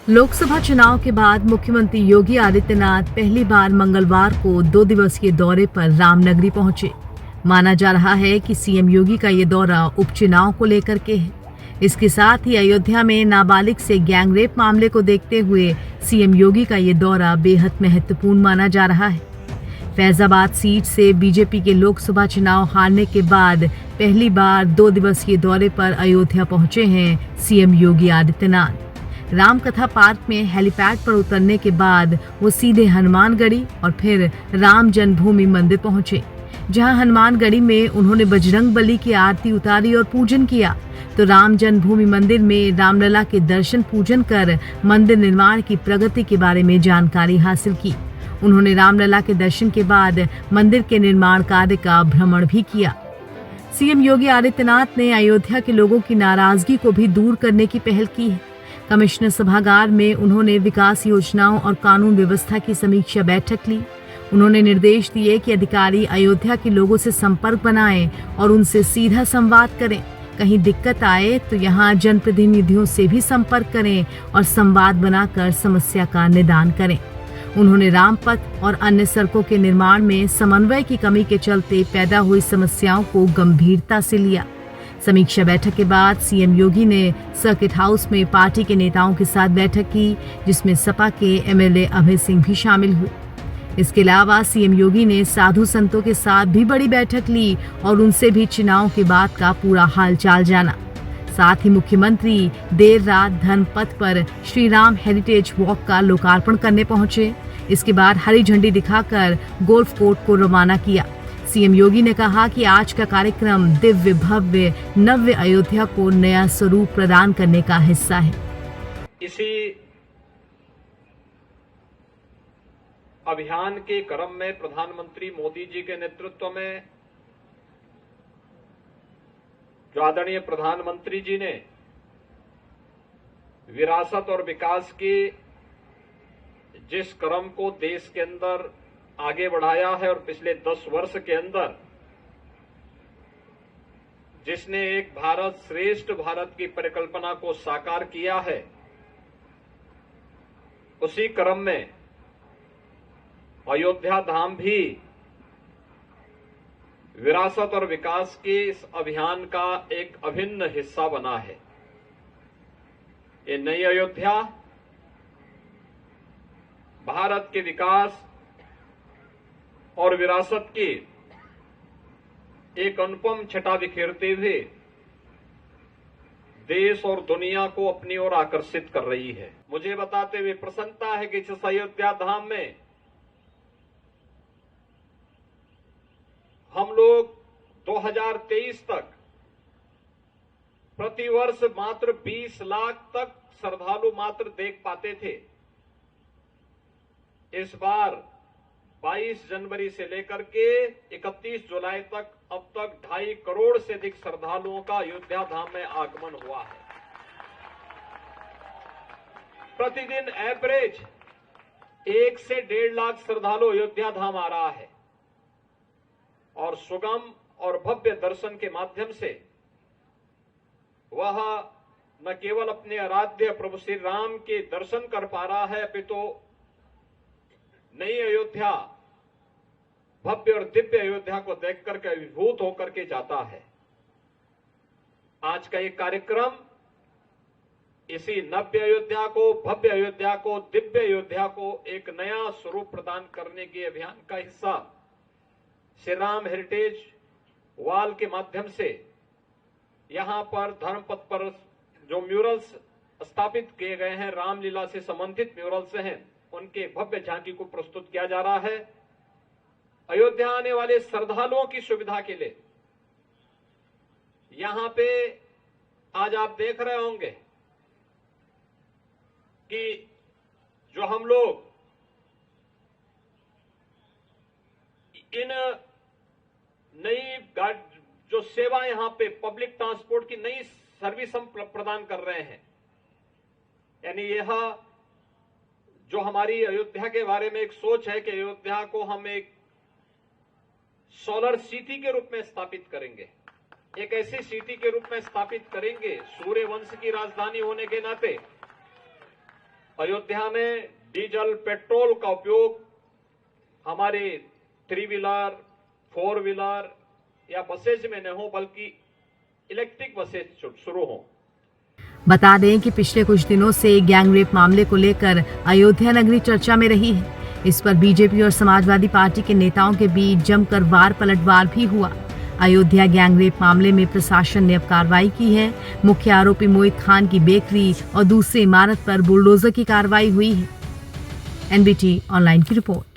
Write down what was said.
लोकसभा चुनाव के बाद मुख्यमंत्री योगी आदित्यनाथ पहली बार मंगलवार को 2 दिवसीय दौरे पर रामनगरी पहुंचे। माना जा रहा है कि सीएम योगी का ये दौरा उपचुनाव को लेकर के है। इसके साथ ही अयोध्या में नाबालिग से गैंगरेप मामले को देखते हुए सीएम योगी का ये दौरा बेहद महत्वपूर्ण माना जा रहा है। फैजाबाद सीट से बीजेपी के लोकसभा चुनाव हारने के बाद पहली बार 2 दिवसीय दौरे पर अयोध्या पहुंचे हैं सीएम योगी आदित्यनाथ। रामकथा पार्क में हेलीपैड पर उतरने के बाद वो सीधे हनुमानगढ़ी और फिर राम जन्मभूमि मंदिर पहुंचे, जहां हनुमानगढ़ी में उन्होंने बजरंगबली की आरती उतारी और पूजन किया, तो राम जन्मभूमि मंदिर में रामलला के दर्शन पूजन कर मंदिर निर्माण की प्रगति के बारे में जानकारी हासिल की। उन्होंने रामलला के दर्शन के बाद मंदिर के निर्माण कार्य का भ्रमण भी किया। सीएम योगी आदित्यनाथ ने अयोध्या के लोगों की नाराजगी को भी दूर करने की पहल की है। कमिश्नर सभागार में उन्होंने विकास योजनाओं और कानून व्यवस्था की समीक्षा बैठक ली। उन्होंने निर्देश दिए कि अधिकारी अयोध्या के लोगों से संपर्क बनाएं और उनसे सीधा संवाद करें। कहीं दिक्कत आए तो यहां जनप्रतिनिधियों से भी संपर्क करें और संवाद बनाकर समस्या का निदान करें। उन्होंने रामपथ और अन्य सड़कों के निर्माण में समन्वय की कमी के चलते पैदा हुई समस्याओं को गंभीरता से लिया। समीक्षा बैठक के बाद सीएम योगी ने सर्किट हाउस में पार्टी के नेताओं के साथ बैठक की, जिसमें सपा के एमएलए अभय सिंह भी शामिल हुए। इसके अलावा सीएम योगी ने साधु संतों के साथ भी बड़ी बैठक ली और उनसे भी चुनाव के बाद का पूरा हालचाल जाना। साथ ही मुख्यमंत्री देर रात धर्मपथ पर श्री राम हेरिटेज वॉक का लोकार्पण करने पहुंचे। इसके बाद हरी झंडी दिखाकर गोल्फ कोर्ट को रवाना किया। सीएम योगी ने कहा कि आज का कार्यक्रम दिव्य भव्य नव्य अयोध्या को नया स्वरूप प्रदान करने का हिस्सा है। इसी अभियान के क्रम में प्रधानमंत्री मोदी जी के नेतृत्व में जो आदरणीय प्रधानमंत्री जी ने विरासत और विकास की जिस क्रम को देश के अंदर आगे बढ़ाया है और पिछले 10 वर्ष के अंदर जिसने एक भारत श्रेष्ठ भारत की परिकल्पना को साकार किया है, उसी क्रम में अयोध्या धाम भी विरासत और विकास के इस अभियान का एक अभिन्न हिस्सा बना है। ये नई अयोध्या भारत के विकास और विरासत की एक अनुपम छटा बिखेरते हुए देश और दुनिया को अपनी ओर आकर्षित कर रही है। मुझे बताते हुए प्रसन्नता है कि इस अयोध्या धाम में हम लोग 2023 तक प्रतिवर्ष मात्र 20 लाख तक श्रद्धालु मात्र देख पाते थे। इस बार 22 जनवरी से लेकर के 31 जुलाई तक अब तक 2.5 करोड़ से अधिक श्रद्धालुओं का अयोध्या धाम में आगमन हुआ है। प्रतिदिन एवरेज 1 से 1.5 लाख श्रद्धालु अयोध्या धाम आ रहा है और सुगम और भव्य दर्शन के माध्यम से वह न केवल अपने आराध्य प्रभु श्री राम के दर्शन कर पा रहा है, अपितु नई अयोध्या भव्य और दिव्य अयोध्या को देख करके अभिभूत होकर के जाता है। आज का ये कार्यक्रम इसी नव्य अयोध्या को, भव्य अयोध्या को, दिव्य अयोध्या को एक नया स्वरूप प्रदान करने के अभियान का हिस्सा श्री राम हेरिटेज वॉल के माध्यम से यहां पर धर्मपथ पर जो म्यूरल्स स्थापित किए गए हैं, रामलीला से संबंधित म्यूरल्स हैं, उनके भव्य झांकी को प्रस्तुत किया जा रहा है। अयोध्या आने वाले श्रद्धालुओं की सुविधा के लिए यहां पे आज आप देख रहे होंगे कि जो हम लोग इन नई जो सेवा यहां पे पब्लिक ट्रांसपोर्ट की नई सर्विस हम प्रदान कर रहे हैं, यानी यह जो हमारी अयोध्या के बारे में एक सोच है कि अयोध्या को हम एक सोलर सिटी के रूप में स्थापित करेंगे, एक ऐसी सिटी के रूप में स्थापित करेंगे, सूर्य वंश की राजधानी होने के नाते अयोध्या में डीजल पेट्रोल का उपयोग हमारे 3 व्हीलर 4 व्हीलर या बसेज में न हो बल्कि इलेक्ट्रिक बसेज शुरू हो। बता दें कि पिछले कुछ दिनों से गैंगरेप मामले को लेकर अयोध्या नगरी चर्चा में रही है। इस पर बीजेपी और समाजवादी पार्टी के नेताओं के बीच जमकर वार पलटवार भी हुआ। अयोध्या गैंगरेप मामले में प्रशासन ने अब कार्रवाई की है। मुख्य आरोपी मोहित खान की बेकरी और दूसरी इमारत पर बुलडोजर की कार्रवाई हुई है। एनबीटी ऑनलाइन की रिपोर्ट।